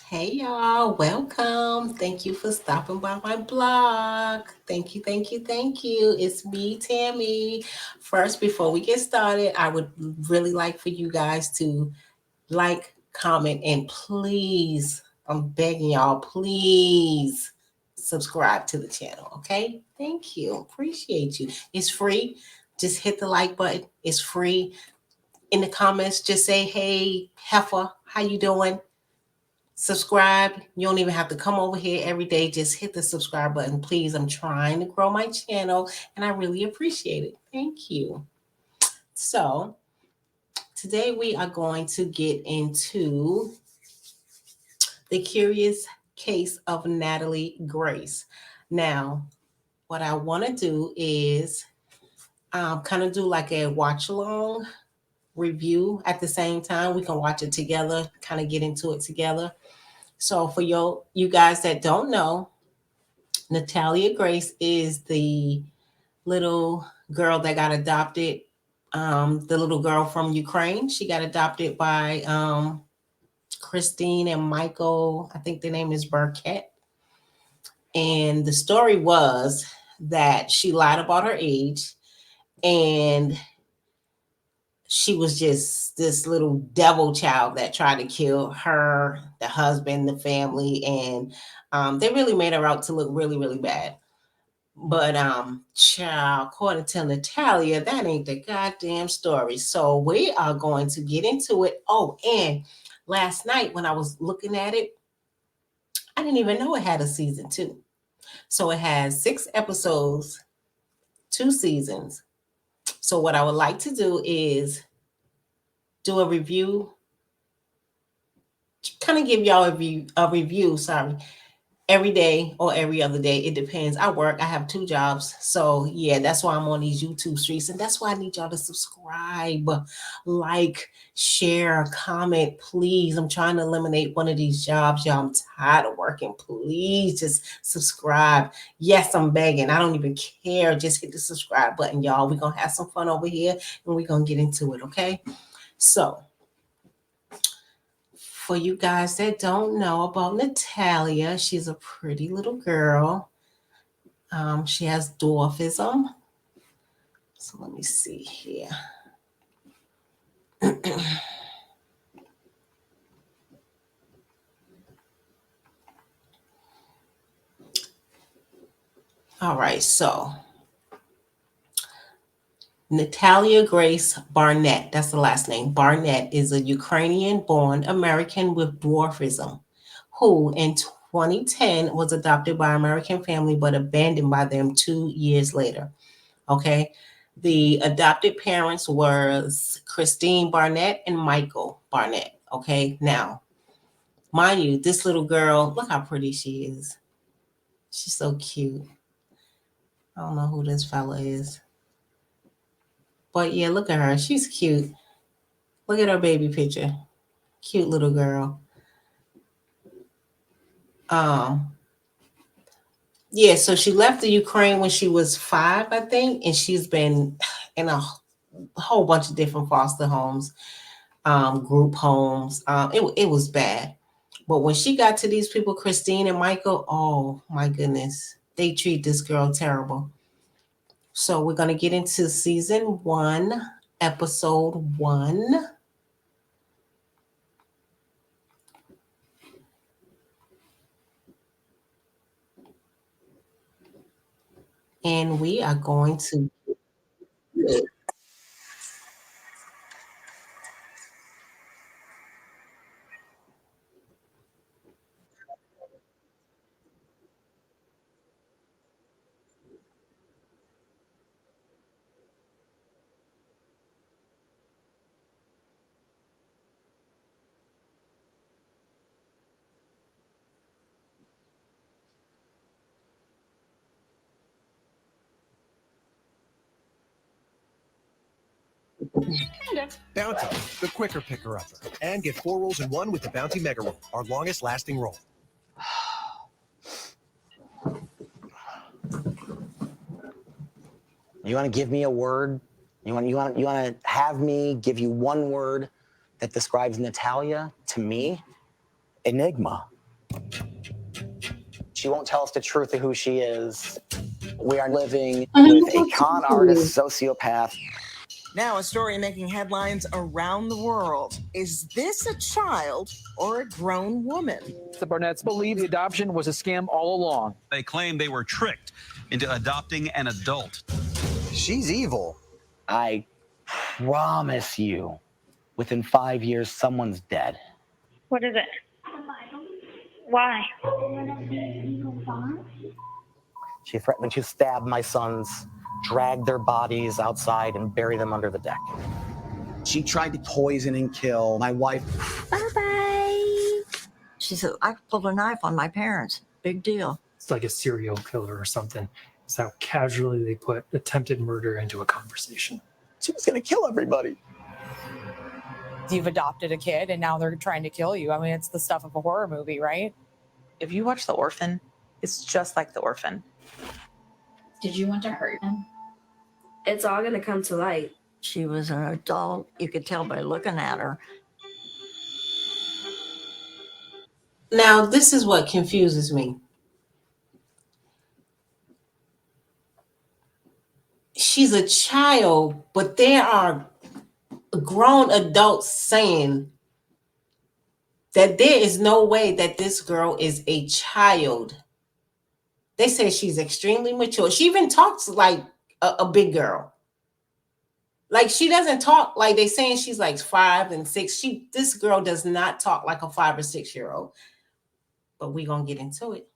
Hey y'all, welcome. Thank you for stopping by my blog. Thank you. It's me, Tammy. First, before we get started, I would really like for you guys to like, comment, and please, I'm begging y'all, please subscribe to the channel, okay? Thank you. Appreciate you. It's free. Just hit the like button. It's free. In the comments, just say, hey, Heifer, how you doing? Subscribe. You don't even have to come over here every day. Just hit the subscribe button, please. I'm trying to grow my channel and I really appreciate it. Thank you. So, today we are going to get into the curious case of Natalie Grace. Now, what I want to do is kind of do like a watch along review at the same time. We can watch it together, kind of get into it together. So, for you guys that don't know, Natalia Grace is the little girl that got adopted. The little girl from Ukraine. She got adopted by Christine and Michael. I think the name is Barnett. And the story was that she lied about her age and she was just this little devil child that tried to kill her, the husband, the family, and they really made her out to look really, really bad. But child, according to Natalia, that ain't the goddamn story. So we are going to get into it. Oh, and last night when I was looking at it, I didn't even know it had a season two. So it has 6 episodes, 2 seasons. So what I would like to do is do a review, kind of give y'all a review, sorry, every day or every other day. It depends. I work, I have 2 jobs. So yeah, that's why I'm on these YouTube streets. And that's why I need y'all to subscribe, like, share, comment, please. I'm trying to eliminate one of these jobs. Y'all, I'm tired of working. Please just subscribe. Yes, I'm begging. I don't even care. Just hit the subscribe button, y'all. We're gonna have some fun over here and we're gonna get into it, okay? So for you guys that don't know about Natalia, she's a pretty little girl. She has dwarfism. So let me see here. All right, so Natalia Grace Barnett, that's the last name. Barnett is a Ukrainian born American with dwarfism who in 2010 was adopted by an American family but abandoned by them 2 years later. Okay. The adopted parents was Christine Barnett and Michael Barnett. Okay. Now, mind you, this little girl, look how pretty she is. She's so cute. I don't know who this fella is. But yeah, look at her. She's cute. Look at her baby picture. Cute little girl. Um, yeah, so she left the Ukraine when she was 5, I think, and she's been in a whole bunch of different foster homes, group homes. It was bad. But when she got to these people, Christine and Michael, oh my goodness, they treat this girl terrible. So we're going to get into season 1, episode 1. And we are going to. Bounty, the quicker picker-upper. And get 4 rolls in 1 with the Bounty Mega Roll, our longest-lasting roll. You want to give me a word? You want to have me give you one word that describes Natalia to me? Enigma. She won't tell us the truth of who she is. We are living Mhm. with a con artist, sociopath. Now, a story making headlines around the world. Is this a child or a grown woman? The Barnetts believe the adoption was a scam all along. They claim they were tricked into adopting an adult. She's evil. I promise you, within 5 years, someone's dead. What is it? Why? She threatened to stab my sons, drag their bodies outside, and bury them under the deck. She tried to poison and kill my wife. Bye-bye. She said, I pulled a knife on my parents. Big deal. It's like a serial killer or something. It's how casually they put attempted murder into a conversation. She was going to kill everybody. You've adopted a kid and now they're trying to kill you. I mean, it's the stuff of a horror movie, right? If you watch The Orphan, it's just like The Orphan. Did you want to hurt him? It's all going to come to light. She was an adult. You could tell by looking at her. Now, this is what confuses me. She's a child, but there are grown adults saying that there is no way that this girl is a child. They say she's extremely mature. She even talks like a big girl. Like, she doesn't talk like they saying she's like 5 and 6. This girl does not talk like a 5 or 6 year old. But we're gonna get into it.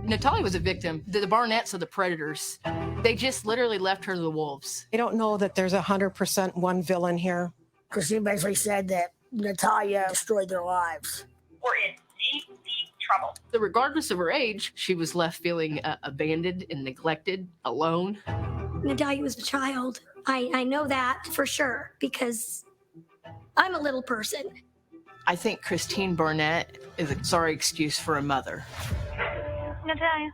Natalia was a victim. The Barnetts are the predators. They just literally left her to the wolves. I don't know that there's 100% one villain here. Christine basically said that Natalia destroyed their lives. We're in deep, deep trouble. So regardless of her age, she was left feeling abandoned and neglected, alone. Natalia was a child. I know that for sure because I'm a little person. I think Christine Barnett is a sorry excuse for a mother. Natalia,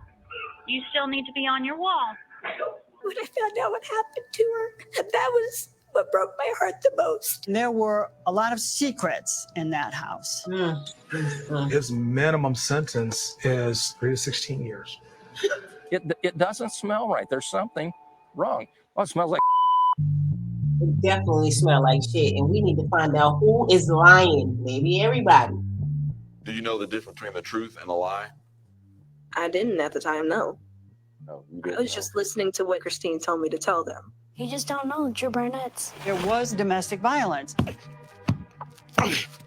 you still need to be on your wall. When I found out what happened to her, that was what broke my heart the most. There were a lot of secrets in that house. His minimum sentence is 3 to 16 years. It doesn't smell right. There's something wrong. Oh, it smells like It definitely smells like shit, and we need to find out who is lying. Maybe everybody. Do you know the difference between the truth and a lie? I didn't at the time, no. No, you I didn't. was just listening to what Christine told me to tell them. You just don't know, Drew Barnett's. There was domestic violence.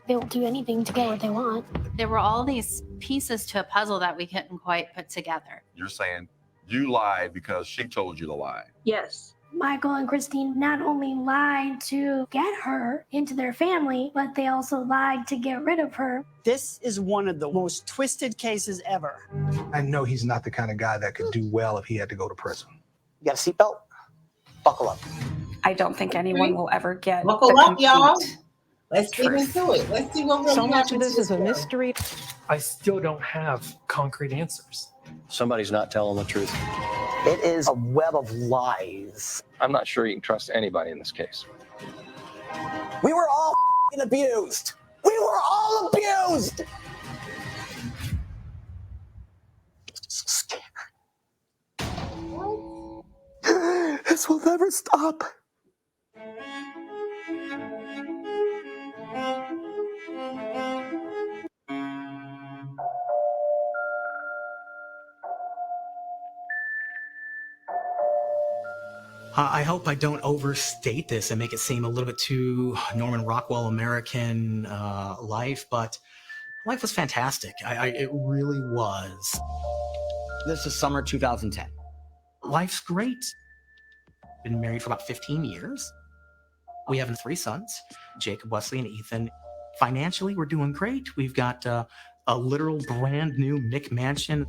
They will do anything to get what they want. There were all these pieces to a puzzle that we couldn't quite put together. You're saying you lied because she told you to lie. Yes. Michael and Christine not only lied to get her into their family, but they also lied to get rid of her. This is one of the most twisted cases ever. I know he's not the kind of guy that could do well if he had to go to prison. You got a seatbelt? Buckle up. I don't think anyone will ever get Buckle the up, y'all. complete Let's get truth. into it. Let's see what really So much of happened this to is a girl. mystery. I still don't have concrete answers. somebody's not telling the truth. It is a web of lies. I'm not sure you can trust anybody in this case. We were all abused. We were all abused. So scared. This will never stop. I hope I don't overstate this and make it seem a little bit too Norman Rockwell American life, but life was fantastic. It really was. This is summer 2010. Life's great. Been married for about 15 years. We have 3 sons, Jacob, Wesley, and Ethan. Financially, we're doing great. We've got a literal brand new McMansion.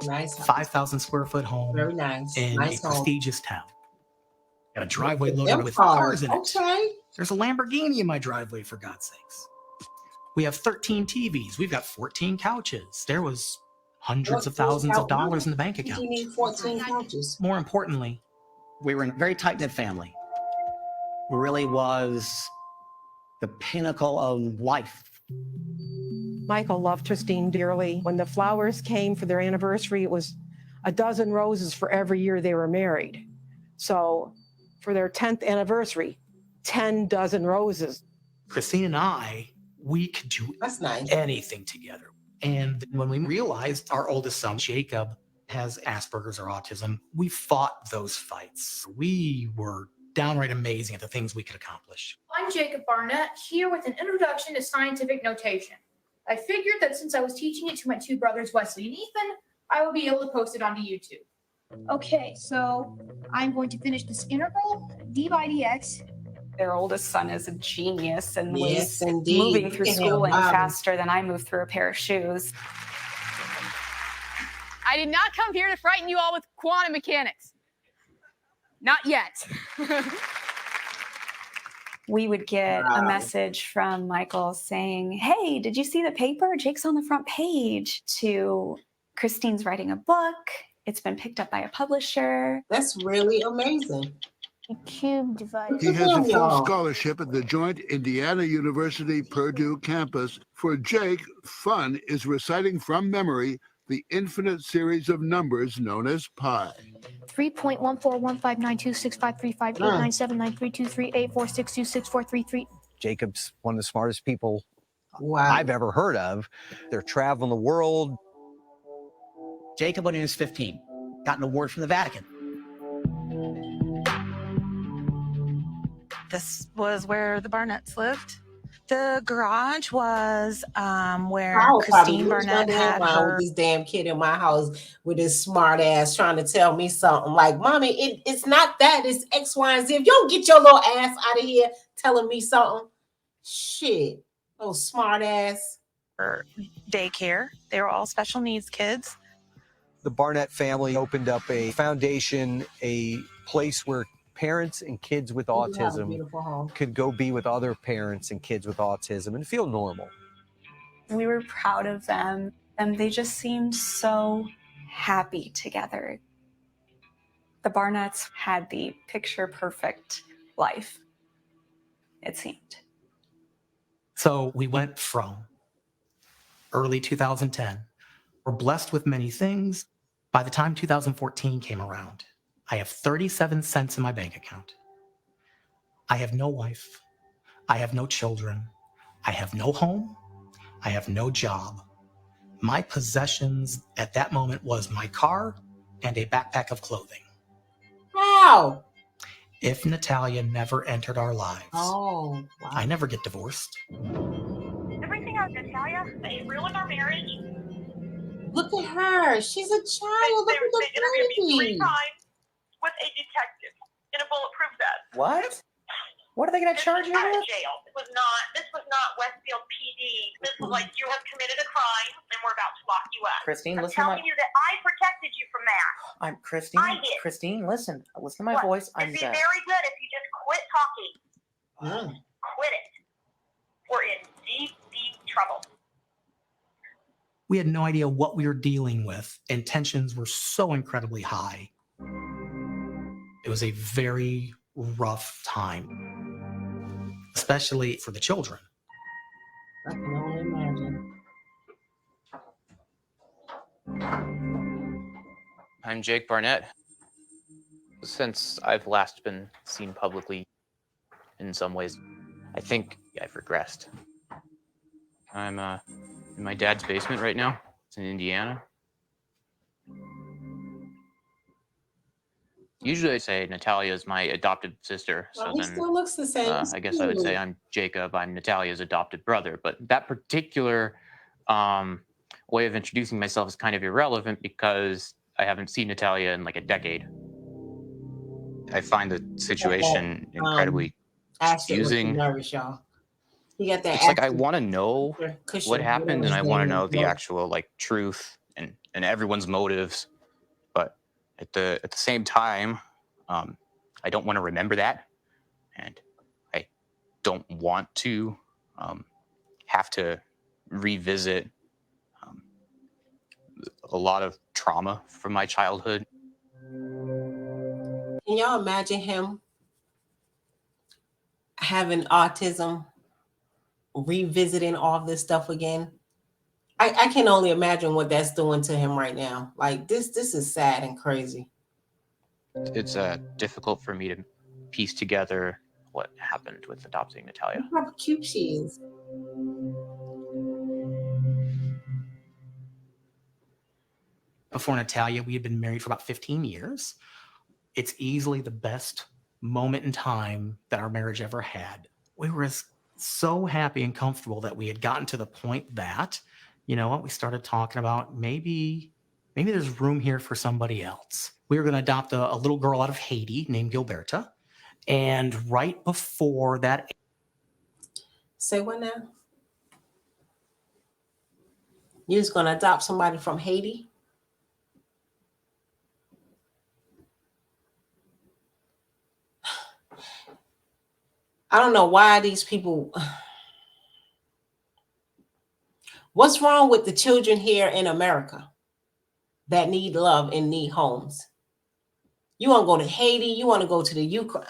Nice. 5,000 square foot home. Very nice. In Nice a home. prestigious town. Got a driveway loaded Them with cars. cars in it. Okay. There's a Lamborghini in my driveway, for God's sakes. We have 13 TVs. We've got 14 couches. There was hundreds of thousands of dollars in the bank account. You need 14 couches. More importantly, we were in a very tight-knit family. really was the pinnacle of life. Michael loved Christine dearly. When the flowers came for their anniversary, it was a dozen roses for every year they were married. So for their 10th anniversary, 10 dozen roses. Christine and I, we could do anything together. And when we realized our oldest son, Jacob, has Asperger's or autism, we fought those fights. We were downright amazing at the things we could accomplish. I'm Jacob Barnett, here with an introduction to scientific notation. I figured that since I was teaching it to my two brothers, Wesley and Ethan, I will be able to post it onto YouTube. Okay, so I'm going to finish this integral, d by dx. Their oldest son is a genius and Yes, was indeed. moving through Look at him, schooling Bobby. faster than I moved through a pair of shoes. I did not come here to frighten you all with quantum mechanics. Not yet. We would get a message from Michael saying, hey, did you see the paper? Jake's on the front page. To Christine's writing a book. It's been picked up by a publisher. That's really amazing. A cube divided. He has a full scholarship at the joint Indiana University-Purdue campus. For Jake, fun is reciting from memory the infinite series of numbers known as pi. 3.1415926535897932384626433. Jacob's one of the smartest people Wow. I've ever heard of. They're traveling the world. Jacob, when he was 15, got an award from the Vatican. This was where the Barnetts lived. The garage was where I would probably Christine lose my Barnett damn had mind her. with this damn kid in my house with his smart ass trying to tell me something like, Mommy, it's not that, it's X, Y, and Z. If you don't get your little ass out of here telling me something, shit, oh smart ass. Daycare. They were all special needs kids. The Barnett family opened up a foundation, a place where parents and kids with You have a autism beautiful home. could go be with other parents and kids with autism and feel normal. We were proud of them, and they just seemed so happy together. The Barnetts had the picture-perfect life, it seemed. So we went from early 2010. We're blessed with many things. By the time 2014 came around, I have 37 cents in my bank account. I have no wife. I have no children. I have no home. I have no job. My possessions at that moment was my car and a backpack of clothing. How? If Natalia never entered our lives, Oh, wow. I never get divorced. Everything on Natalia, they ruined our marriage. Look at her. She's a child. Look at the interviewed me 3 baby. times with a detective in a bulletproof vest. What? What are they going to charge you Out of with? jail. This was not Westfield PD. This was like, you have committed a crime and we're about to lock you up. Christine, I'm listen to telling you that I protected you from that. I'm Christine. I did. Christine, listen to my What? voice. It'd be very good if you just quit talking. Quit it. We're in deep, deep trouble. We had no idea what we were dealing with, and tensions were so incredibly high. It was a very rough time, especially for the children. I can only imagine. I'm Jake Barnett. Since I've last been seen publicly, in some ways, I think I've regressed. I'm in my dad's basement right now. It's in Indiana. Usually I say Natalia is my adopted sister. So Well, he then still looks the same. I guess I would say I'm Jacob. I'm Natalia's adopted brother. But that particular way of introducing myself is kind of irrelevant because I haven't seen Natalia in like a decade. I find the situation incredibly confusing. Nervous, y'all. You got that. It's like I want to know cushion, what happened, and I whatever want to his name know is. the actual like truth and everyone's motives. But at the same time, I don't want to remember that, and I don't want to have to revisit a lot of trauma from my childhood. Can y'all imagine him having autism, revisiting all this stuff again. I can only imagine what that's doing to him right now. Like this is sad and crazy. It's difficult for me to piece together what happened with adopting Natalia. Look how cute she is. Before Natalia, we had been married for about 15 years. It's easily the best moment in time that our marriage ever had. We were so happy and comfortable that we had gotten to the point that, you know what, we started talking about maybe there's room here for somebody else. We were going to adopt a little girl out of Haiti named Gilberta. And right before that... Say what now? You're just going to adopt somebody from Haiti? I don't know why these people... What's wrong with the children here in America that need love and need homes? You want to go to Haiti? You want to go to the Ukraine?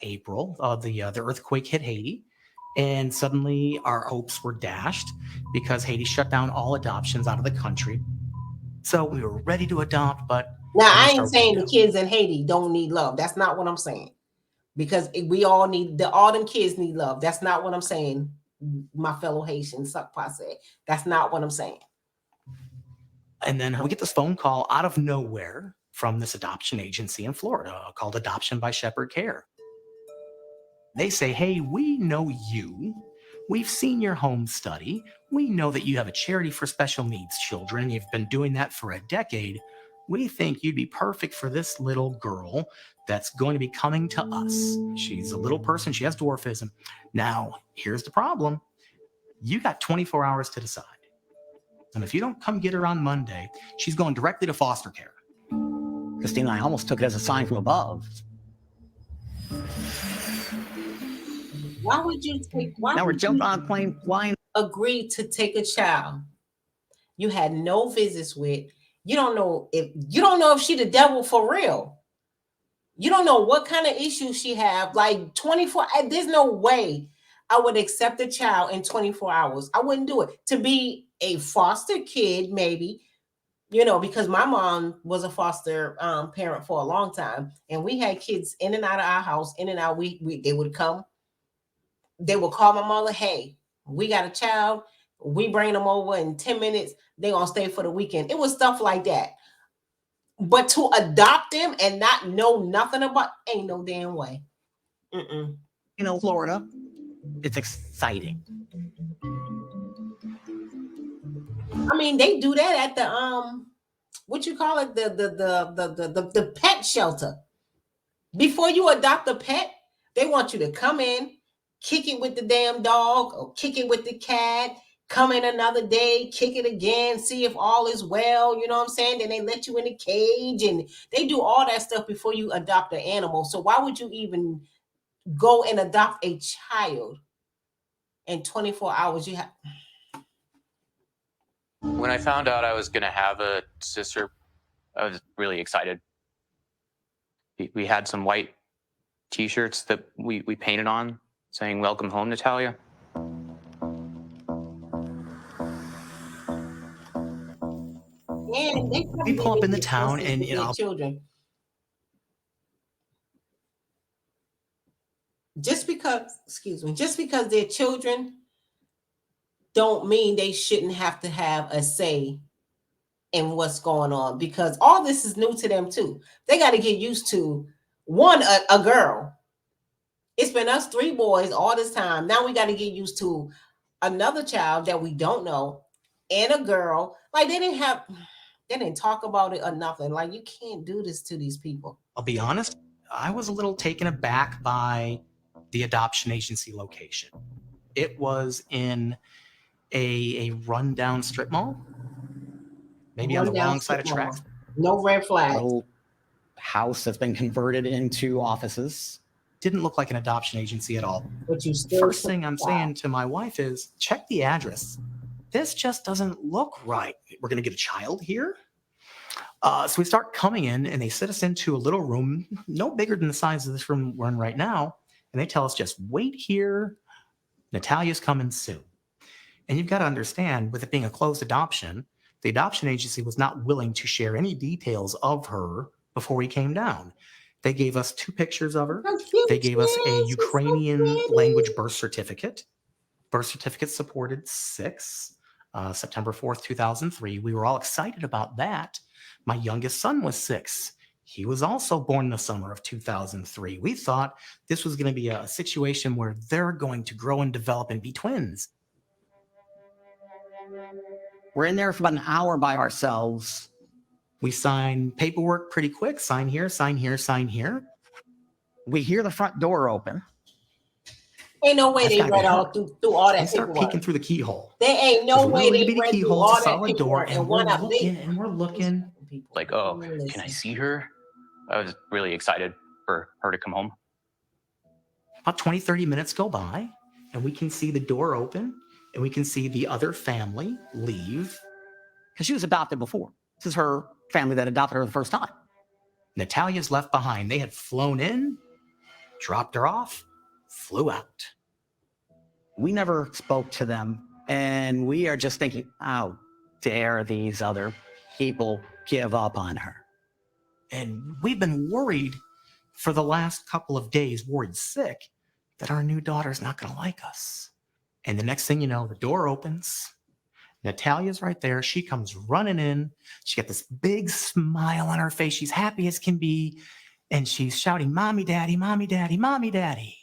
April, the earthquake hit Haiti, and suddenly our hopes were dashed because Haiti shut down all adoptions out of the country. So we were ready to adopt, but... Now, I ain't saying the kids in Haiti don't need love. That's not what I'm saying. Because we all need, all them kids need love. That's not what I'm saying. My fellow Haitians, Sakpa said. That's not what I'm saying. And then we get this phone call out of nowhere from this adoption agency in Florida called Adoption by Shepherd Care. They say, hey, we know you. We've seen your home study. We know that you have a charity for special needs children. You've been doing that for a decade. We think you'd be perfect for this little girl that's going to be coming to us. She's a little person. She has dwarfism. Now, here's the problem. You got 24 hours to decide. And if you don't come get her on Monday, she's going directly to foster care. Christina and I almost took it as a sign from above. Why would you take? Now we're jumping on a plane flying. Agree to take a child you had no visits with. You don't know if she the devil for real. You don't know what kind of issues she have. Like 24. There's no way I would accept a child in 24 hours. I wouldn't do it. To be a foster kid, maybe. Because my mom was a foster parent for a long time, and we had kids in and out of our house, in and out. They would come. They would call my mother, hey, we got a child. We bring them over in 10 minutes. They're going to stay for the weekend. It was stuff like that. But to adopt them and not know nothing about, ain't no damn way. Florida, it's exciting. I mean, they do that at the, what you call it? The pet shelter. Before you adopt a pet, they want you to come in, kick it with the damn dog or kick it with the cat, come in another day, kick it again, see if all is well, you know what I'm saying? Then they let you in the cage and they do all that stuff before you adopt an animal. So why would you even go and adopt a child in 24 hours? When I found out I was going to have a sister, I was really excited. We had some white t-shirts that we painted on saying, welcome home, Natalia. And we pull up in the town and, children. Just because they're children don't mean they shouldn't have to have a say in what's going on, because all this is new to them too. They got to get used to a girl. It's been us 3 boys all this time. Now we got to get used to another child that we don't know and a girl. Like they didn't talk about it or nothing. Like you can't do this to these people. I'll be honest, I was a little taken aback by the adoption agency location. It was in a rundown strip mall, maybe on the wrong side of tracks. No red flag. Little house that's been converted into offices. Didn't look like an adoption agency at all. But you still First thing I'm saying to my wife is, check the address. This just doesn't look right. We're going to get a child here? So we start coming in, and they sit us into a little room, no bigger than the size of this room we're in right now. And they tell us, just wait here. Natalia's coming soon. And you've got to understand, with it being a closed adoption, the adoption agency was not willing to share any details of her before we came down. They gave us 2 pictures of her. They gave us a Ukrainian language birth certificate. Birth certificate supported 6, September 4th, 2003. We were all excited about that. My youngest son was 6. He was also born the summer of 2003. We thought this was going to be a situation where they're going to grow and develop and be twins. We're in there for about an hour by ourselves. We sign paperwork pretty quick. Sign here, sign here, sign here. We hear the front door open. Ain't no way That's they gotta be read all her. through all We that start paperwork. peeking through the keyhole. There ain't no There's a way little they itty bitty read through keyhole, it's all a that solid door, paperwork and and we're one up. looking and we're looking. Like, oh, can I see her? I was really excited for her to come home. About 20, 30 minutes go by, and we can see the door open, and we can see the other family leave. Because she was adopted before. This is her family that adopted her the first time. Natalia's left behind. They had flown in, dropped her off, flew out. We never spoke to them, and we are just thinking, how dare these other people give up on her? And we've been worried for the last couple of days, worried sick, that our new daughter's not going to like us. And the next thing you know, the door opens. Natalia's right there. She comes running in. She got this big smile on her face. She's happy as can be. And she's shouting, "Mommy, Daddy, Mommy, Daddy, Mommy, Daddy."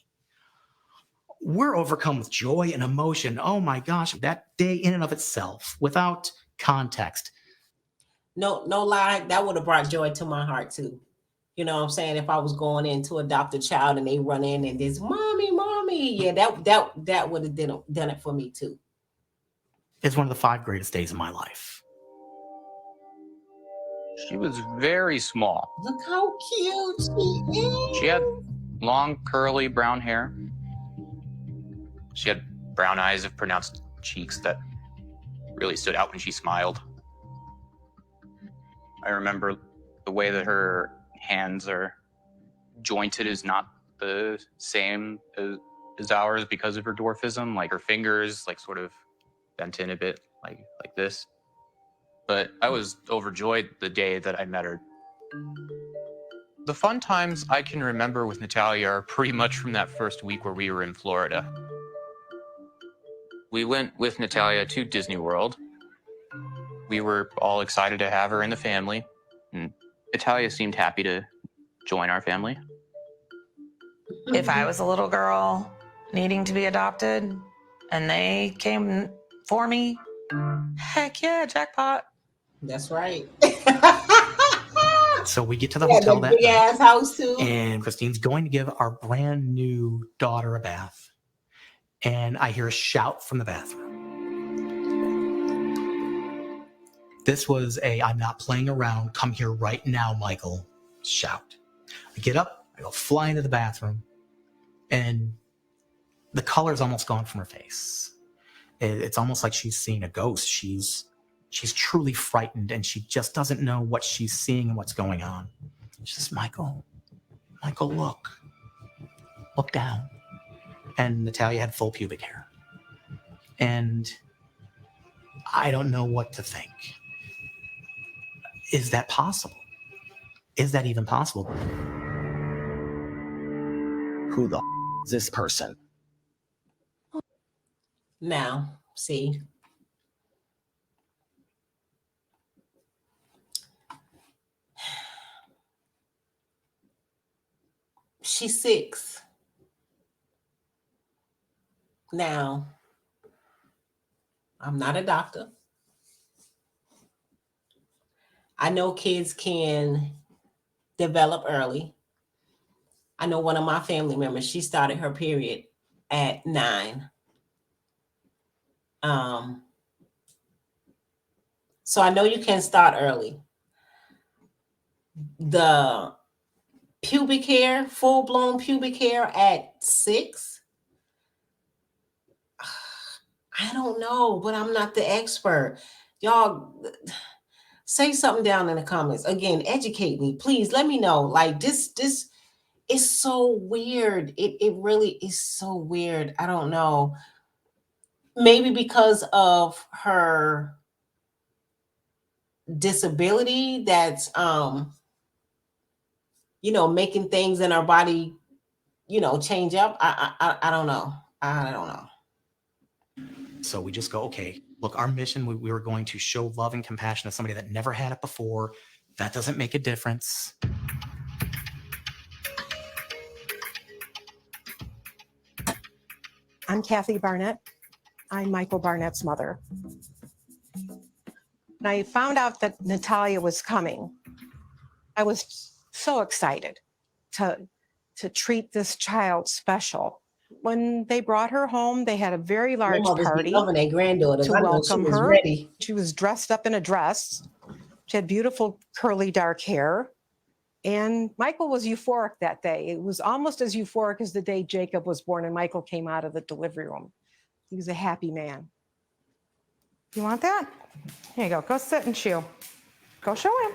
We're overcome with joy and emotion. Oh my gosh, that day in and of itself, without context. No lie, that would have brought joy to my heart too. You know what I'm saying? If I was going in to adopt a child and they run in and there's mommy, yeah, that would have done it for me too. It's one of the 5 greatest days of my life. She was very small. Look how cute she is. She had long, curly brown hair. She had brown eyes of pronounced cheeks that really stood out when she smiled. I remember the way that her hands are jointed is not the same as ours because of her dwarfism. Like her fingers, like sort of bent in a bit, like this. But I was overjoyed the day that I met her. The fun times I can remember with Natalia are pretty much from that first week where we were in Florida. We went with Natalia to Disney World. We were all excited to have her in the family. And Natalia seemed happy to join our family. If I was a little girl needing to be adopted and they came for me, heck yeah, jackpot. That's right. So we get to the hotel that big ass house too. And Christine's going to give our brand new daughter a bath. And I hear a shout from the bathroom. This was a "I'm not playing around, come here right now, Michael" shout. I get up, I go fly into the bathroom, and the color's almost gone from her face. It's almost like she's seeing a ghost. She's truly frightened, and she just doesn't know what she's seeing and what's going on. She says, Michael, look down. And Natalia had full pubic hair. And I don't know what to think. Is that possible? Is that even possible? Who the is this person? Now, see. She's 6. Now, I'm not a doctor. I know kids can develop early. I know one of my family members, she started her period at 9. So I know you can start early. The pubic hair, full-blown pubic hair at 6, I don't know, but I'm not the expert. Y'all, Say something down in the comments. Again, educate me. Please let me know. Like this is so weird. It really is so weird. I don't know. Maybe because of her disability that's making things in our body change up. I don't know. I don't know. So we just go, okay, look, our mission, we were going to show love and compassion to somebody that never had it before. That doesn't make a difference. I'm Kathy Barnett. I'm Michael Barnett's mother. When I found out that Natalia was coming, I was so excited to treat this child special. When they brought her home, they had a very large Grandmothers be party loving their granddaughters. to I know she welcome was her. ready. She was dressed up in a dress. She had beautiful curly dark hair. And Michael was euphoric that day. It was almost as euphoric as the day Jacob was born and Michael came out of the delivery room. He was a happy man. You want that? Here you go. Go sit and chew. Go show him.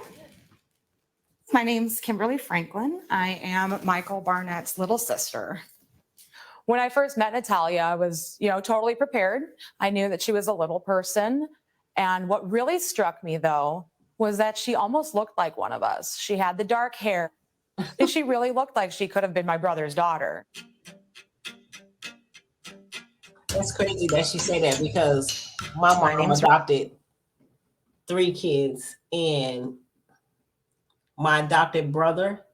My name's Kimberly Franklin. I am Michael Barnett's little sister. When I first met Natalia, I was, totally prepared. I knew that she was a little person. And what really struck me, though, was that she almost looked like one of us. She had the dark hair. And she really looked like she could have been my brother's daughter. That's crazy that she said that because my mom adopted 3 kids, and my adopted brother,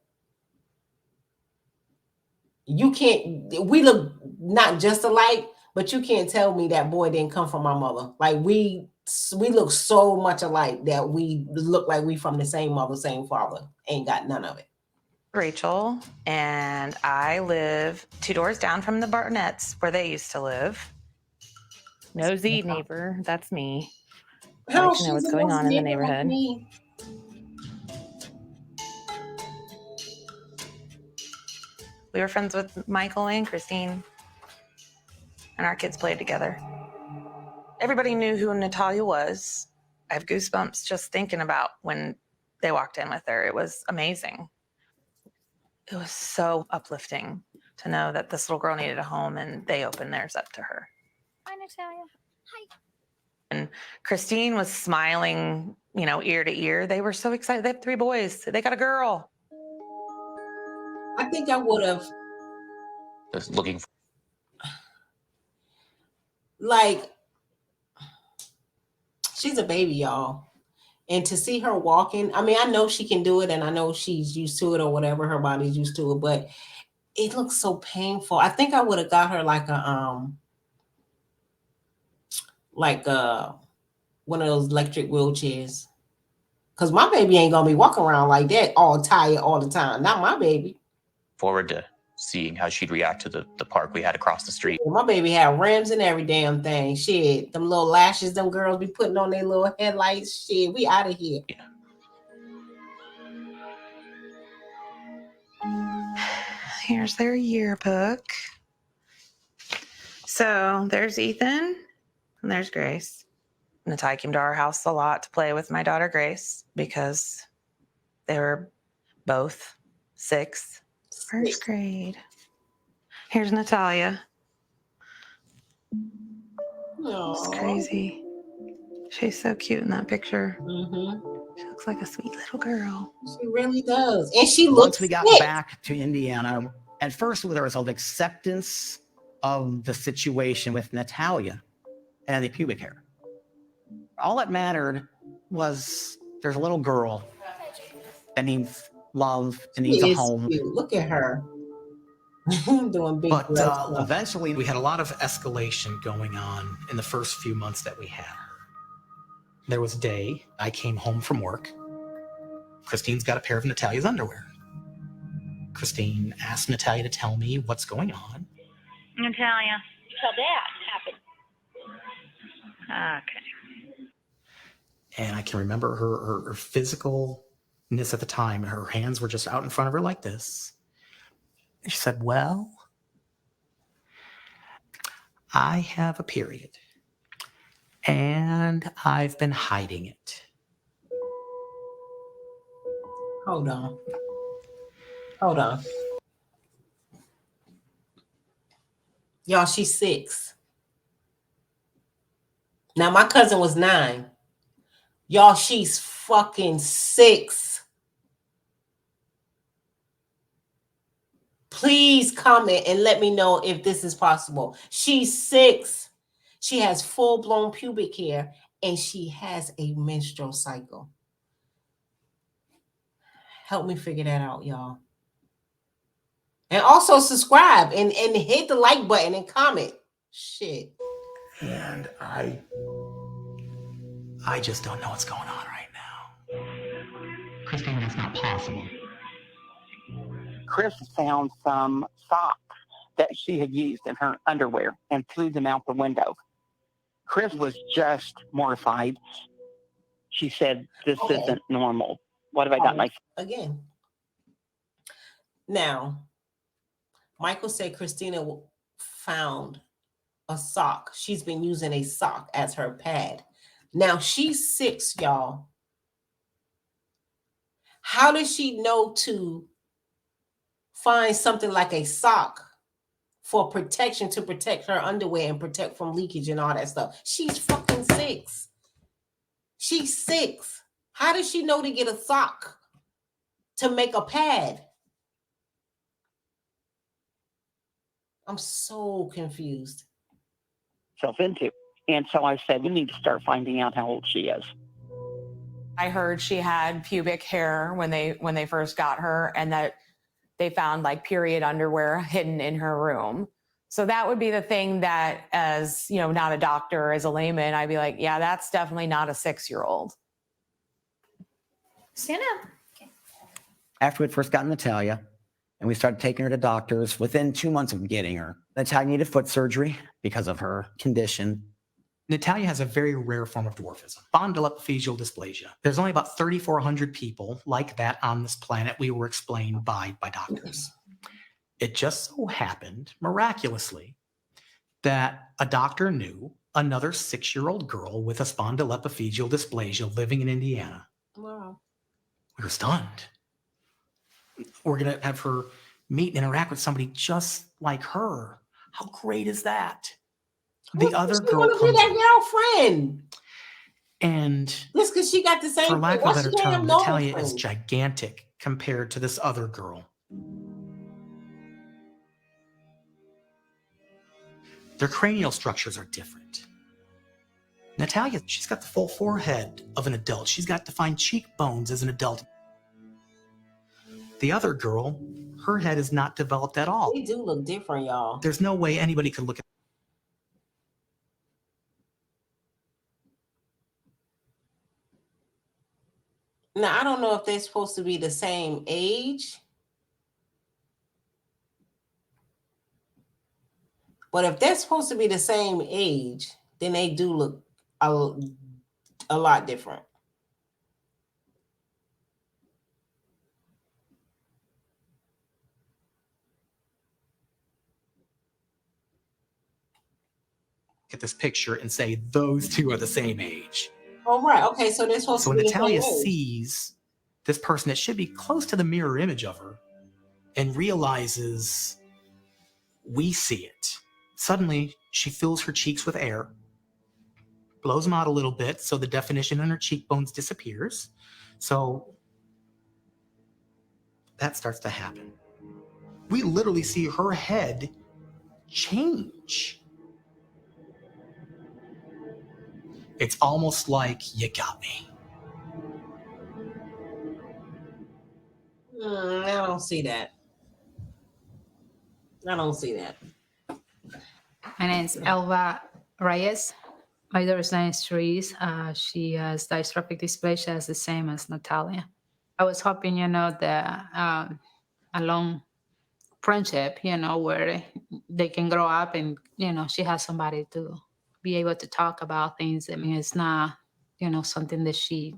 we look not just alike, but you can't tell me that boy didn't come from my mother. Like we look so much alike that we look like we from the same mother, same father. Ain't got none of it. Rachel, and I live 2 doors down from the Barnetts where they used to live. Nosy neighbor, that's me. I like to know what's going on in the neighborhood. We were friends with Michael and Christine, and our kids played together. Everybody knew who Natalia was. I have goosebumps just thinking about when they walked in with her. It was amazing. It was so uplifting to know that this little girl needed a home and they opened theirs up to her. Hi, Natalia. Hi. And Christine was smiling, ear to ear. They were so excited. They have 3 boys. They got a girl. I think I would have Just looking for she's a baby, y'all. And to see her walking, I mean, I know she can do it and I know she's used to it or whatever, her body's used to it, but it looks so painful. I think I would have got her like one of those electric wheelchairs. Cause my baby ain't gonna be walking around like that all tired all the time. Not my baby. forward to seeing how she'd react to the park we had across the street. My baby had rims and every damn thing. Shit, them little lashes them girls be putting on their little headlights. Shit, we out of here. Yeah. Here's their yearbook. So there's Ethan and there's Grace. Natalia came to our house a lot to play with my daughter Grace because they were both 6, first grade. Here's Natalia. It's crazy. She's so cute in that picture. She looks like a sweet little girl. She really does. And she looks Once we got sick. back to Indiana, at first there was an acceptance of the situation with Natalia and the pubic hair. All that mattered was there's a little girl that needs love and needs a home. Cute. Look at her. Doing big But stuff. eventually we had a lot of escalation going on in the first few months that we had her. There was a day I came home from work. Christine's got a pair of Natalia's underwear. Christine asked Natalia to tell me what's going on. Natalia, tell Dad what happened. Okay. And I can remember her physicalness at the time. Her hands were just out in front of her like this. And she said, well, I have a period and I've been hiding it. Hold on. Hold on. Y'all, she's 6. Now, my cousin was 9. Y'all, she's fucking 6. Please comment and let me know if this is possible. She's 6. She has full-blown pubic hair and she has a menstrual cycle. Help me figure that out, y'all. And also subscribe and hit the like button and comment. Shit. And I just don't know what's going on right now. Christine, that's not possible. Chris found some socks that she had used in her underwear and threw them out the window. Chris was just mortified. She said, this isn't normal. What have I got myself? Again. Now, Michael said Christina found a sock. She's been using a sock as her pad. Now, she's 6, y'all. How does she know to find something like a sock for protection to protect her underwear and protect from leakage and all that stuff? She's fucking 6. She's 6. How does she know to get a sock to make a pad? I'm so confused. Into. And so I said, we need to start finding out how old she is. I heard she had pubic hair when they first got her, and that they found like period underwear hidden in her room. So that would be the thing that, as you know, not a doctor, as a layman, I'd be like, yeah, that's definitely not a 6-year-old. Stand up. Okay. After we'd first gotten Natalia and we started taking her to doctors, within 2 months of getting her, Natalia needed foot surgery because of her condition. Natalia has a very rare form of dwarfism, spondyloepiphyseal dysplasia. There's only about 3,400 people like that on this planet, we were explained by doctors. It just so happened, miraculously, that a doctor knew another 6-year-old girl with a spondyloepiphyseal dysplasia living in Indiana. Wow. We were stunned. We're going to have her meet and interact with somebody just like her. How great is that? The other girl comes be that girlfriend. And just because she got the same, for lack of a better term, Natalia is gigantic compared to this other girl. Their cranial structures are different. Natalia, she's got the full forehead of an adult. She's got defined cheekbones as an adult. The other girl, her head is not developed at all. They do look different, y'all. There's no way anybody could look at. Now, I don't know if they're supposed to be the same age. But if they're supposed to be the same age, then they do look a lot different. At this picture and say those two are the same age. Oh, right. Okay, so they're supposed So to when be Natalia the same age. sees this person that should be close to the mirror image of her and realizes we see it, suddenly she fills her cheeks with air, blows them out a little bit so the definition in her cheekbones disappears. So that starts to happen. We literally see her head change. It's almost like you got me. I don't see that. I don't see that. My name is Elva Reyes. My daughter's name is Therese. She has dystrophic dysplasia, as the same as Natalia. I was hoping, that a long friendship, where they can grow up and, she has somebody to be able to talk about things. I mean, it's not, something that she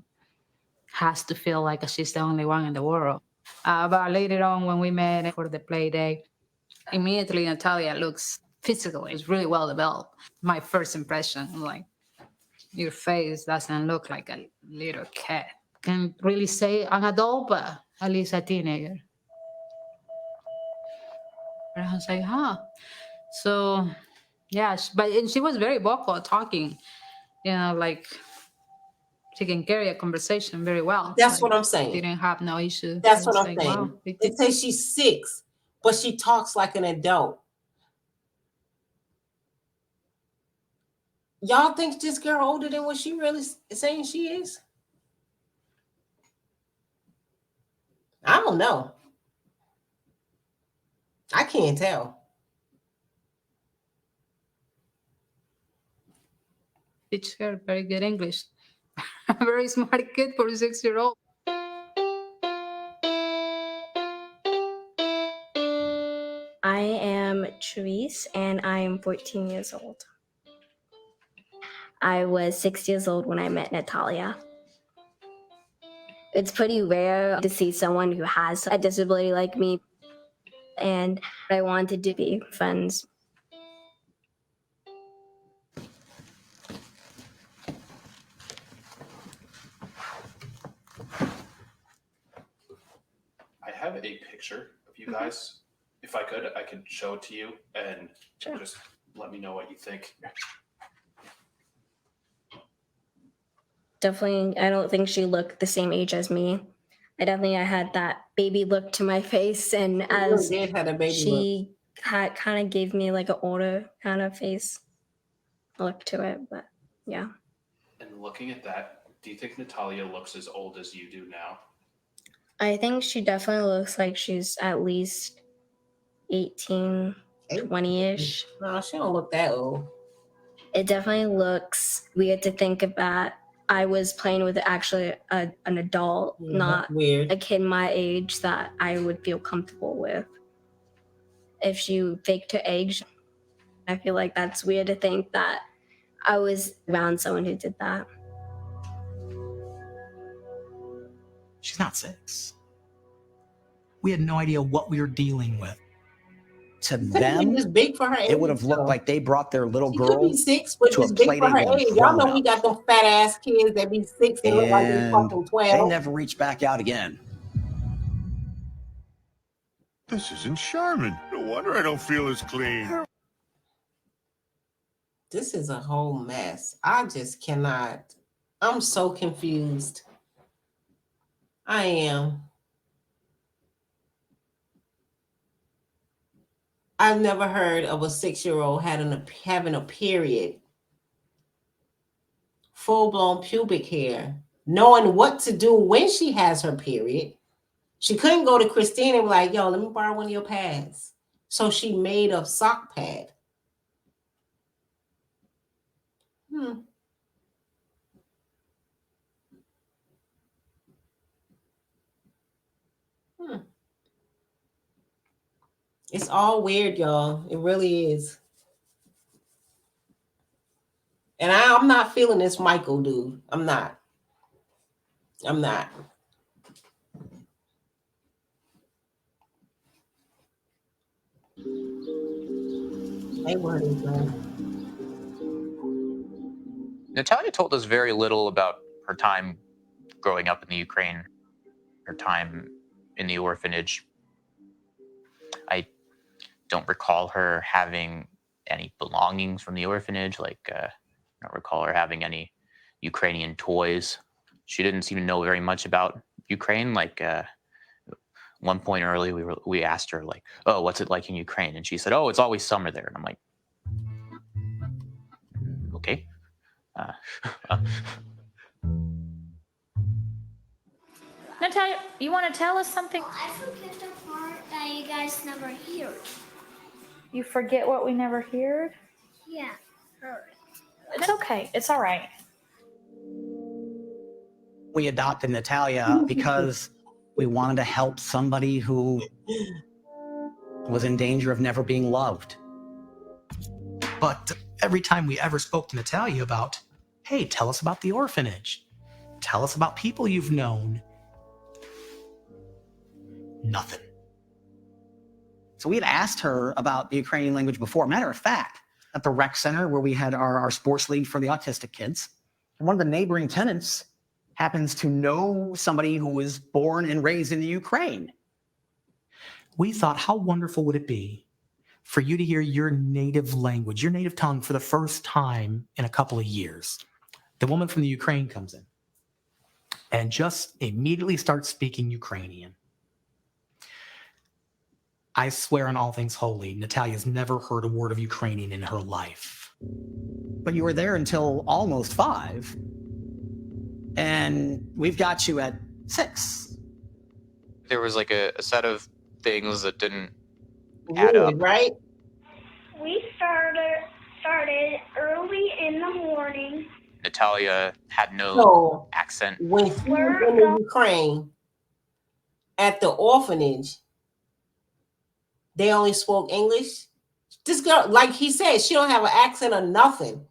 has to feel like she's the only one in the world. But later on, when we met for the play day, immediately Natalia looks physically, it's really well developed. My first impression, I'm like, your face doesn't look like a little kid. Can't really say an adult, but at least a teenager. And I was like, huh. So, yeah, and she was very vocal, talking, like she can carry a conversation very well. That's Like, what I'm saying. didn't have no issue. I That's what was I'm like, saying. wow. They say she's 6, but she talks like an adult. Y'all think this girl older than what she really saying she is? I don't know. I can't tell. Teach her very good English. A very smart kid for a 6-year-old. I am Therese, and I am 14 years old. I was 6 years old when I met Natalia. It's pretty rare to see someone who has a disability like me, and I wanted to be friends. I have a picture of you guys. If I could show it to you and just let me know what you think. Definitely, I don't think she looked the same age as me. I had that baby look to my face, and as did have a baby she had kind of gave me like an older kind of face look to it, but yeah. And looking at that, do you think Natalia looks as old as you do now? I think she definitely looks like she's at least 18, 20-ish. No, she don't look that old. It definitely looks weird to think about. I was playing with actually an adult, not weird. a kid my age that I would feel comfortable with. If she faked her age, I feel like that's weird to think that I was around someone who did that. She's not 6. We had no idea what we were dealing with. To them, Just big for her age, it would have looked like they brought their little She could girl be 6, but to a just big play for date her with age. Y'all know we grown-ups. got them fat ass kids that be 6 and look like they And fucking 12. they never reached back out again. This isn't Charmin. No wonder I don't feel as clean. This is a whole mess. I just cannot. I'm so confused. I am. I've never heard of a 6-year-old having a period. Full-blown pubic hair. Knowing what to do when she has her period. She couldn't go to Christine and be like, yo, let me borrow one of your pads. So she made a sock pad. It's all weird, y'all. It really is. And I'm not feeling this Michael dude. I'm not. Hey, what is that? Natalia told us very little about her time growing up in the Ukraine, her time in the orphanage. I don't recall her having any belongings from the orphanage. I don't recall her having any Ukrainian toys. She didn't seem to know very much about Ukraine. One point early, we asked her "Oh, what's it like in Ukraine?" And she said, "Oh, it's always summer there." And I'm like, "Okay." Natalia, you want to tell us something? I forget the part that you guys never heard. You forget what we never heard? Yeah, heard. It's okay. It's all right. We adopted Natalia because we wanted to help somebody who was in danger of never being loved. But every time we ever spoke to Natalia about, hey, tell us about the orphanage. Tell us about people you've known. Nothing. So we had asked her about the Ukrainian language before. Matter of fact, at the rec center where we had our sports league for the autistic kids, one of the neighboring tenants happens to know somebody who was born and raised in the Ukraine. We thought, how wonderful would it be for you to hear your native language, your native tongue for the first time in a couple of years? The woman from the Ukraine comes in and just immediately starts speaking Ukrainian. I swear on all things holy, Natalia's never heard a word of Ukrainian in her life. But you were there until almost 5. And we've got you at 6. There was like a set of things that didn't add up. Right? We started early in the morning. Natalia had no So accent. when she was in the Ukraine at the orphanage, they only spoke English. This girl, like he said, she don't have an accent or nothing.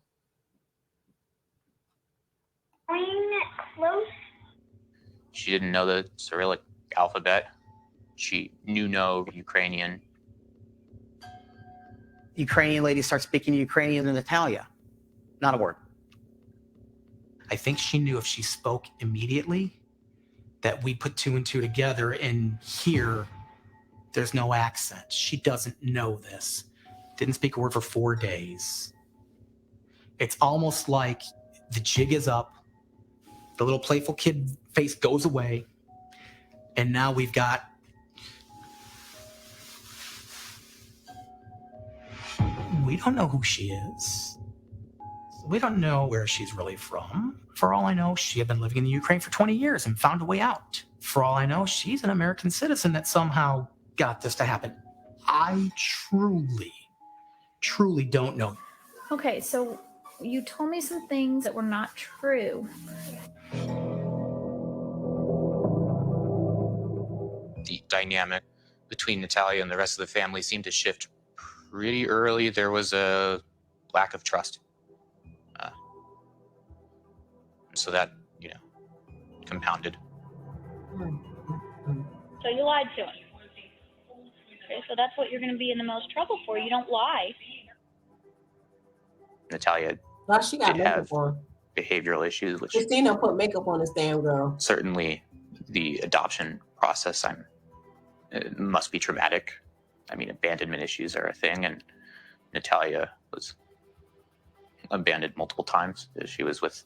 Close. She didn't know the Cyrillic alphabet. She knew no Ukrainian. Ukrainian lady starts speaking Ukrainian to Natalia. Not a word. I think she knew if she spoke immediately that we put 2 and 2 together, and here there's no accent. She doesn't know this. Didn't speak a word for 4 days. It's almost like the jig is up, the little playful kid face goes away, and now we've got we don't know who she is. We don't know where she's really from. For all I know, she had been living in the Ukraine for 20 years and found a way out. For all I know, she's an American citizen that somehow got this to happen. I truly don't know. Okay, so you told me some things that were not true. The dynamic between Natalia and the rest of the family seemed to shift pretty early. There was a lack of trust. So that, compounded. So you lied to him. Okay, so that's what you're going to be in the most trouble for. You don't lie. Natalia Well, she got did makeup have on. behavioral issues, which Christina put makeup on this damn girl. certainly the adoption process it must be traumatic. I mean, abandonment issues are a thing, and Natalia was abandoned multiple times. She was with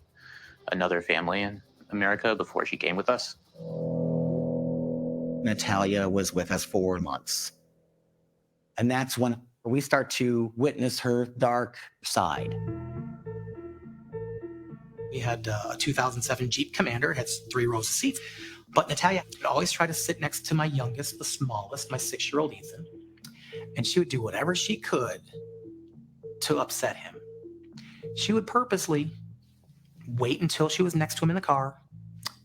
another family in America before she came with us. Natalia was with us 4 months. And that's when we start to witness her dark side. We had a 2007 Jeep Commander, it has 3 rows of seats. But Natalia would always try to sit next to my youngest, the smallest, my 6-year-old Ethan. And she would do whatever she could to upset him. She would purposely wait until she was next to him in the car,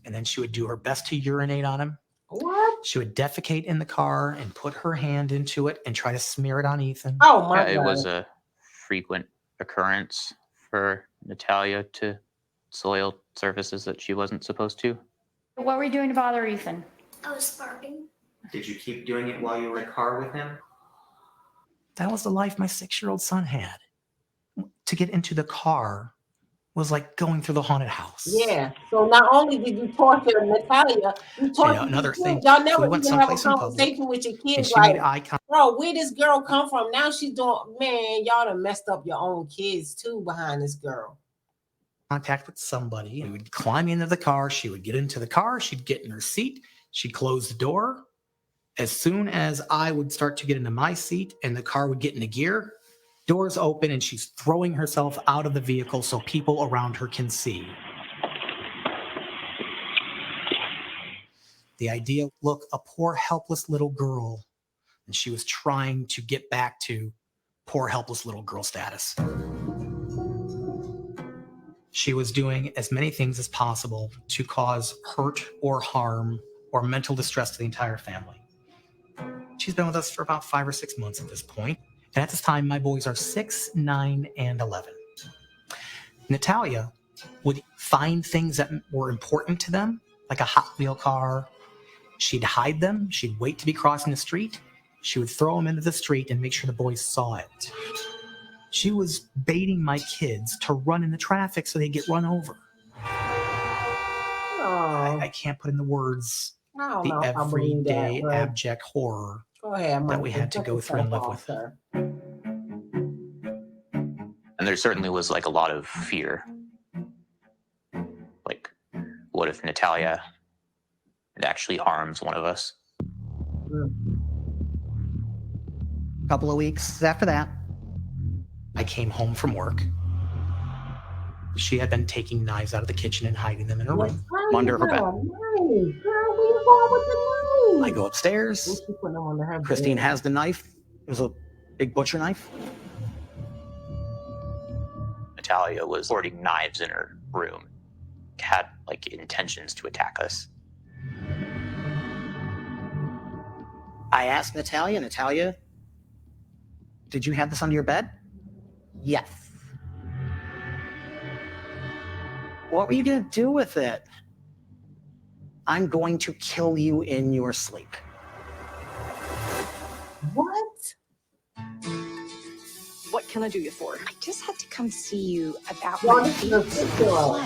and then she would do her best to urinate on him. What? She would defecate in the car and put her hand into it and try to smear it on Ethan. Oh my God. It was a frequent occurrence for Natalia to soil surfaces that she wasn't supposed to. What were you doing to bother Ethan? I was sparking. Did you keep doing it while you were in the car with him? That was the life my 6-year-old son had. To get into the car was like going through the haunted house. Yeah. So not only did you torture Natalia, you tortured another your thing, kids. Y'all never we went even have a someplace in public, conversation with your and kids. she made eye contact. Bro, where this girl come from? Now she's doing, man, y'all done messed up your own kids too behind this girl. Contact with somebody. We would climb into the car. She would get into the car. She'd get in her seat. She'd close the door. As soon as I would start to get into my seat and the car would get into gear, doors open and she's throwing herself out of the vehicle so people around her can see. The idea, look, a poor, helpless little girl, and she was trying to get back to poor, helpless little girl status. She was doing as many things as possible to cause hurt or harm or mental distress to the entire family. She's been with us for about 5 or 6 months at this point. And at this time, my boys are 6, 9, and 11. Natalia would find things that were important to them, like a Hot Wheel car. She'd hide them. She'd wait to be crossing the street. She would throw them into the street and make sure the boys saw it. She was baiting my kids to run into traffic so they'd get run over. Oh, I can't put in the words I don't the know if I believe that, everyday but abject horror go ahead, that we Michael. had to Cut go through and yourself live off, with. sir. And there certainly was like a lot of fear. Like, what if Natalia actually harms one of us? A couple of weeks after that, I came home from work. She had been taking knives out of the kitchen and hiding them in her room under her bed. I go upstairs. Christine has the knife. It was a big butcher knife. Natalia was hoarding knives in her room, had like intentions to attack us. I asked Natalia, did you have this under your bed? Yes. What were you going to do with it? I'm going to kill you in your sleep. What? What can I do you for? I just had to come see you about Y'all, my this is a 6-year-old.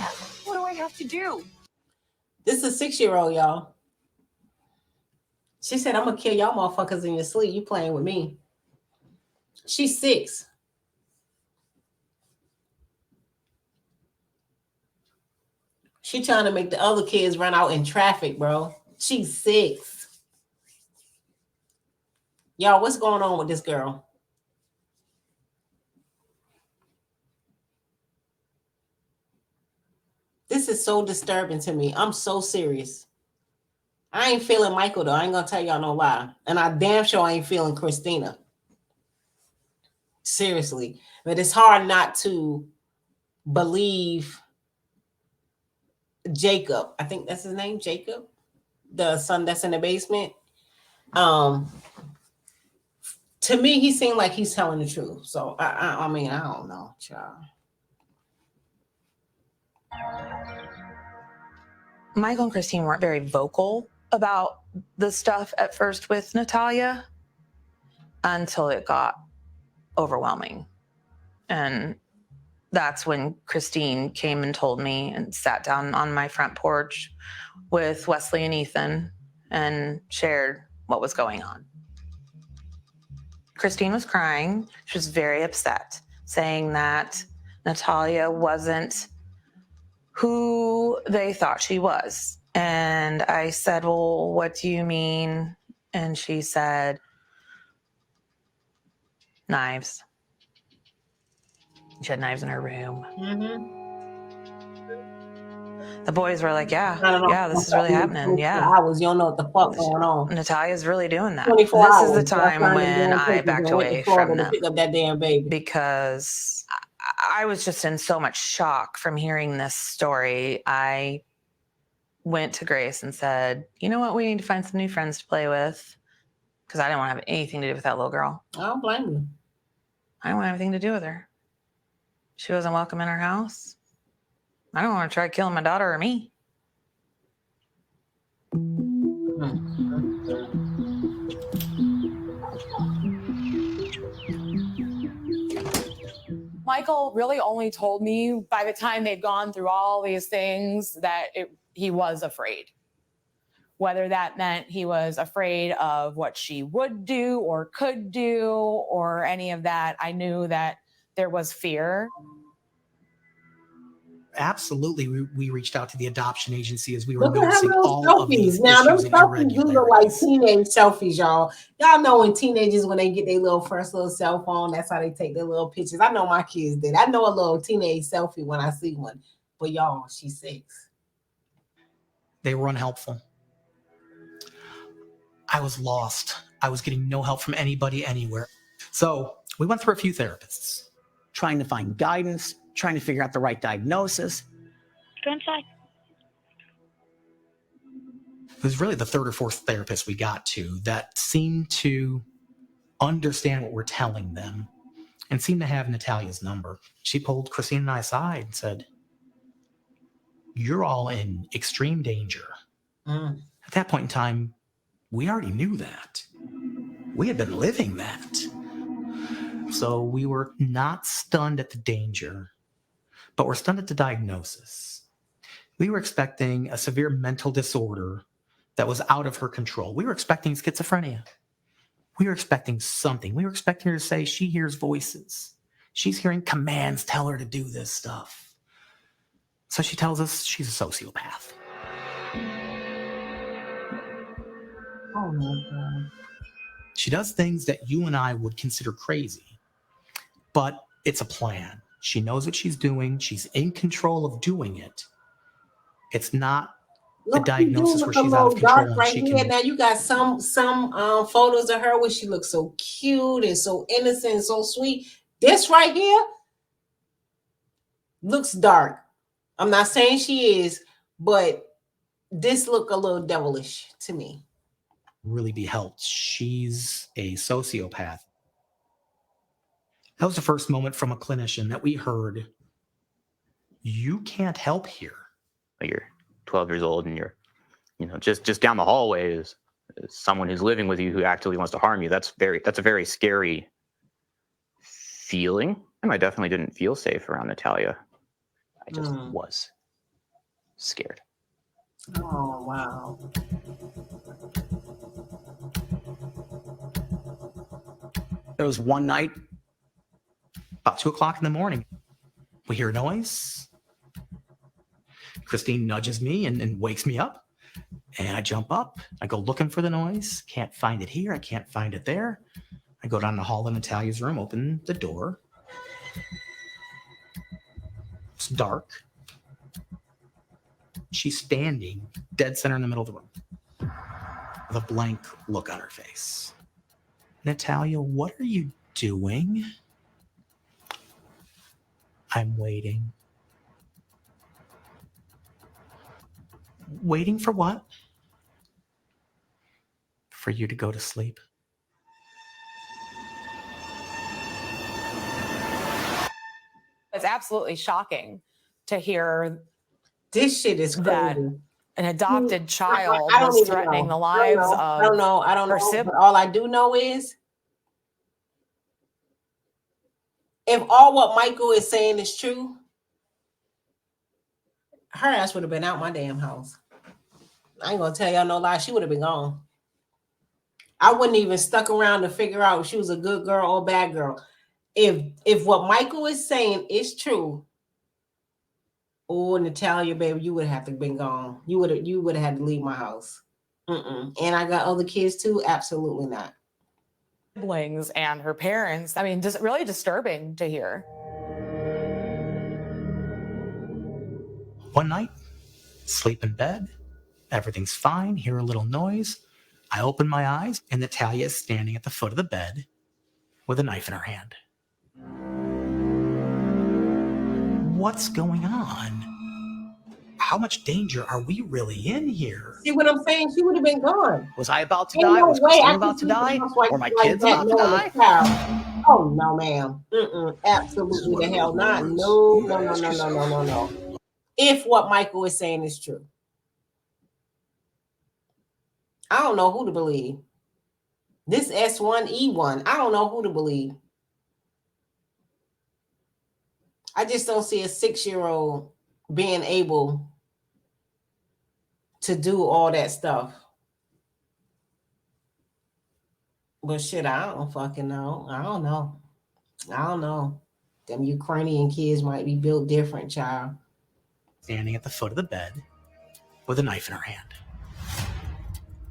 What do I have to do? This is a 6-year-old, y'all. She said, I'm going to kill y'all motherfuckers in your sleep. You playing with me. She's 6. She trying to make the other kids run out in traffic, bro. She's 6. Y'all, what's going on with this girl? This is so disturbing to me. I'm so serious. I ain't feeling Michael, though. I ain't going to tell y'all no lie. And I damn sure ain't feeling Christina. Seriously. But it's hard not to believe Jacob. I think that's his name, Jacob. The son that's in the basement. To me, he seemed like he's telling the truth. So, I mean, I don't know, child. Michael and Christine weren't very vocal about the stuff at first with Natalia until it got overwhelming. And that's when Christine came and told me and sat down on my front porch with Wesley and Ethan and shared what was going on. Christine was crying. She was very upset, saying that Natalia wasn't who they thought she was. And I said, well, what do you mean? And she said, knives. She had knives in her room. Mm-hmm. The boys were like, yeah, this is really happening. Yeah. Hours, you don't know what the fuck going on. Natalia's really doing that. 24 This hours. is the time when I backed away from them. Pick up that damn baby. Because I was just in so much shock from hearing this story. I went to Grace and said, you know what? We need to find some new friends to play with. Because I didn't want to have anything to do with that little girl. I don't blame you. I didn't want anything to do with her. She wasn't welcome in our house. I don't want to try killing my daughter or me. Michael really only told me by the time they'd gone through all these things that he was afraid. Whether that meant he was afraid of what she would do or could do or any of that, I knew that there was fear. Absolutely, we reached out to the adoption agency as we were Look at her noticing little all of these selfies. Now, them issues and selfies, these are like irregularities. teenage selfies, y'all. Y'all know when teenagers, when they get their little first little cell phone, that's how they take their little pictures. I know my kids did. I know a little teenage selfie when I see one. But y'all, she's 6. They were unhelpful. I was lost. I was getting no help from anybody anywhere. So we went through a few therapists. Trying to find guidance, trying to figure out the right diagnosis. Go inside. It was really the 3rd or 4th therapist we got to that seemed to understand what we're telling them and seemed to have Natalia's number. She pulled Christine and I aside and said, you're all in extreme danger. At that point in time, we already knew that. We had been living that. So we were not stunned at the danger, but we're stunned at the diagnosis. We were expecting a severe mental disorder that was out of her control. We were expecting schizophrenia. We were expecting something. We were expecting her to say she hears voices. She's hearing commands tell her to do this stuff. So she tells us she's a sociopath. Oh my God. She does things that you and I would consider crazy, but it's a plan. She knows what she's doing. She's in control of doing it. It's not a Look, diagnosis where a she's out of little dark control and right she here. can. Now you got some photos of her where she looks so cute and so innocent and so sweet. This right here looks dark. I'm not saying she is, but this look a little devilish to me. Really be helped. She's a sociopath. That was the first moment from a clinician that we heard, you can't help here. You're 12 years old and you're, just down the hallway is someone who's living with you who actually wants to harm you. That's a very scary feeling. And I definitely didn't feel safe around Natalia. I just was scared. Oh, wow. There was one night, about 2 o'clock in the morning, we hear a noise. Christine nudges me and wakes me up. And I jump up. I go looking for the noise. Can't find it here. I can't find it there. I go down the hall in Natalia's room, open the door. It's dark. She's standing dead center in the middle of the room with a blank look on her face. Natalia, what are you doing? I'm waiting. Waiting for what? For you to go to sleep. It's absolutely shocking to hear this shit is that crazy. an adopted child I don't was even threatening know. the lives of I don't know. her siblings. But all I do know is if all what Michael is saying is true, her ass would have been out my damn house. I ain't gonna tell y'all no lie. She would have been gone. I wouldn't even stuck around to figure out if she was a good girl or a bad girl. If what Michael is saying is true, oh, Natalia, baby, you would have to been gone. You would have had to leave my house. And I got other kids too. Absolutely not. Siblings and her parents. I mean, just really disturbing to hear. One night, sleep in bed. Everything's fine. Hear a little noise. I open my eyes, and Natalia is standing at the foot of the bed with a knife in her hand. What's going on? How much danger are we really in here? See what I'm saying? She would have been gone. Was I about to Ain't die? no Was way Christine I about could to sleep in a die? house like Were my that kids about to knowing die? a child. Oh no, ma'am. Absolutely the hell not. No. If what Michael is saying is true, I don't know who to believe. This S1E1, I don't know who to believe. I just don't see a 6-year-old being able to do all that stuff. But shit, I don't fucking know. I don't know. Them Ukrainian kids might be built different, child. Standing at the foot of the bed with a knife in her hand.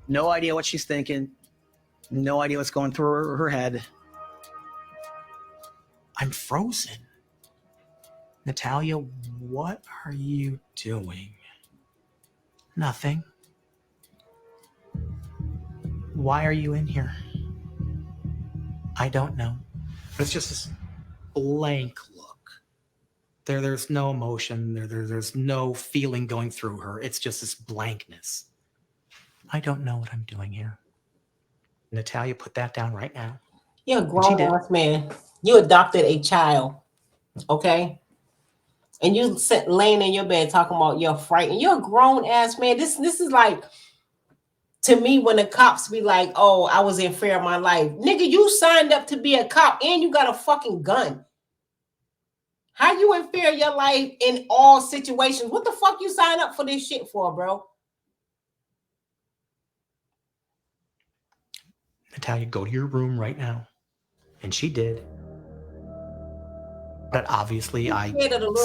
No idea what she's thinking. No idea what's going through her head. I'm frozen. Natalia, what are you doing? Nothing. Why are you in here? I don't know. It's just this blank look. There's no emotion. There's no feeling going through her. It's just this blankness. I don't know what I'm doing here. Natalia, put that down right now. You're a grown ass man. You adopted a child, okay? And you sit laying in your bed talking about you're frightened. You're a grown ass man. This is like, to me, when the cops be like, oh, I was in fear of my life. Nigga, you signed up to be a cop and you got a fucking gun. How you in fear of your life in all situations? What the fuck you sign up for this shit for, bro? Natalia, go to your room right now. And she did. But obviously, I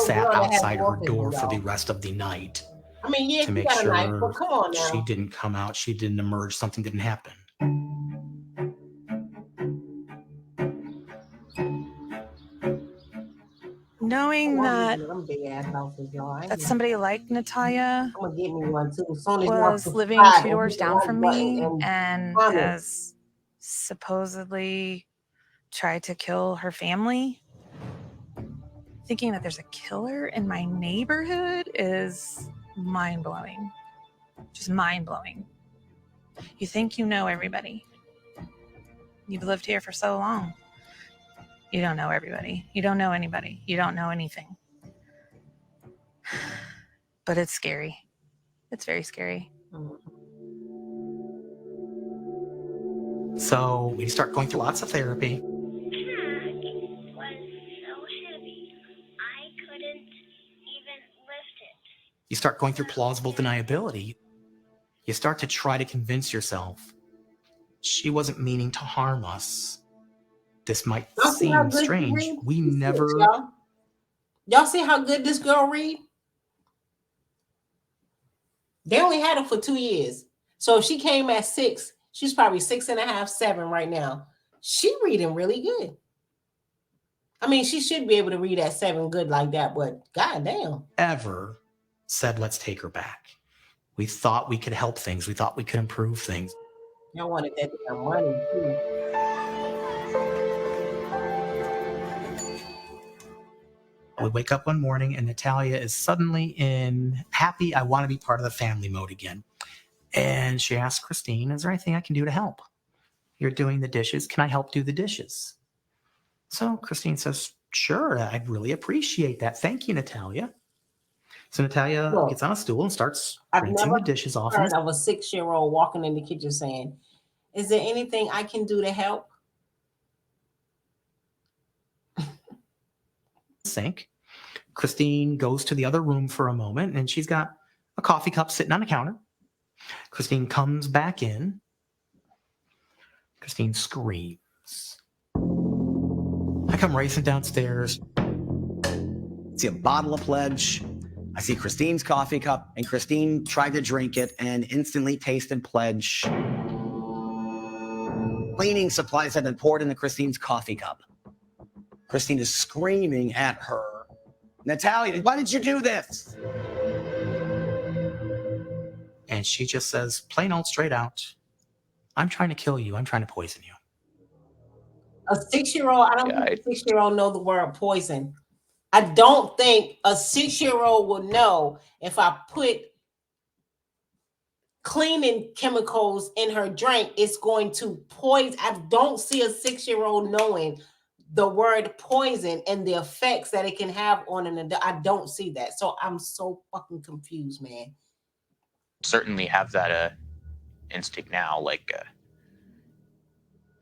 sat outside her door for the rest of the night I mean, yeah, to she make got a knife, but sure come on now. she didn't come out, she didn't emerge, something didn't happen. Knowing that somebody like Natalia I'm gonna get me one too. was living 2 doors down from me and has supposedly tried to kill her family, thinking that there's a killer in my neighborhood is mind-blowing. Just mind-blowing. You think you know everybody. You've lived here for so long. You don't know everybody. You don't know anybody. You don't know anything. But it's scary. It's very scary. So we start going through lots of therapy. Was so heavy, I couldn't even lift it. You start going through plausible deniability. You start to try to convince yourself she wasn't meaning to harm us. This might seem strange. We never... Y'all see how good this girl read? They only had her for 2 years. So if she came at 6, she's probably 6.5, 7 right now. She reading really good. I mean, she should be able to read at 7 good like that, but goddamn. Ever said, let's take her back. We thought we could help things. We thought we could improve things. Y'all wanted that damn money too. We wake up one morning and Natalia is suddenly in happy, I want to be part of the family mode again. And she asks Christine, is there anything I can do to help? You're doing the dishes. Can I help do the dishes? So Christine says, sure, I'd really appreciate that. Thank you, Natalia. So Natalia gets on a stool and starts rinsing the dishes off. I've never heard of a 6-year-old walking in the kitchen saying, is there anything I can do to help? Sink. Christine goes to the other room for a moment and she's got a coffee cup sitting on the counter. Christine comes back in. Christine screams. I come racing downstairs. See a bottle of Pledge. I see Christine's coffee cup, and Christine tried to drink it and instantly tasted Pledge. Cleaning supplies had been poured into Christine's coffee cup. Christine is screaming at her, Natalia, why did you do this? And she just says, plain old straight out, I'm trying to kill you. I'm trying to poison you. A 6-year-old, I don't think a 6-year-old know the word poison. I don't think a 6-year-old will know if I put cleaning chemicals in her drink, it's going to poison. I don't see a 6-year-old knowing the word poison and the effects that it can have on an adult. I don't see that. So I'm so fucking confused, man. Certainly have that instinct now. Like,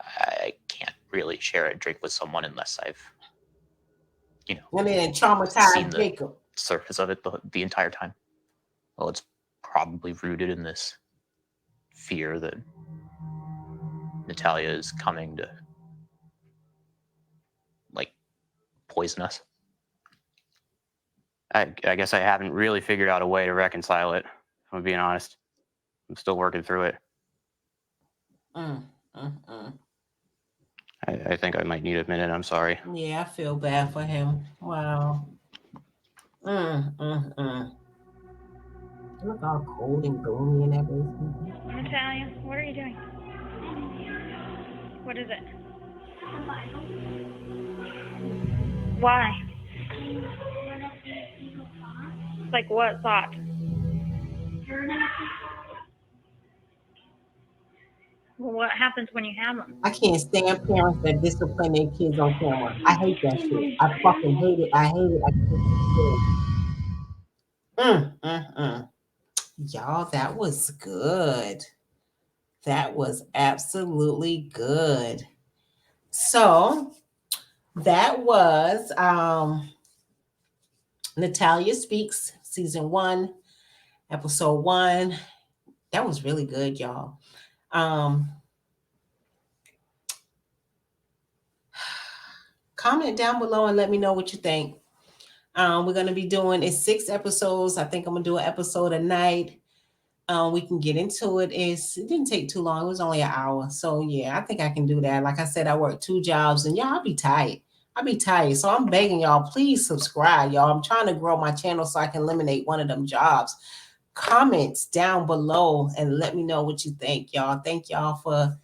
I can't really share a drink with someone unless I've, and then traumatized Jacob. Surface of it the entire time. Well, it's probably rooted in this fear that Natalia is coming to, like, poison us. I guess I haven't really figured out a way to reconcile it, if I'm being honest. I'm still working through it. I think I might need a minute. I'm sorry. Yeah, I feel bad for him. Wow. Look how cold and gloomy and everything. Natalia, what are you doing? What is it? Why? Like what thought? Well, what happens when you have them? I can't stand parents that discipline their kids on camera. I hate that shit. I fucking hate it. I hate it. I can't. Y'all, that was good. That was absolutely good. So that was Natalia Speaks, season 1, episode 1. That was really good, y'all. Comment down below and let me know what you think. We're going to be doing 6 episodes. I think I'm going to do an episode a night. We can get into it. It didn't take too long. It was only an hour. So yeah, I think I can do that. Like I said, I work 2 jobs and y'all, I'll be tired. So I'm begging y'all, please subscribe, y'all. I'm trying to grow my channel so I can eliminate one of them jobs. Comments down below and let me know what you think, y'all. Thank y'all for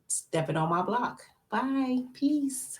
stepping on my block. Bye. Peace.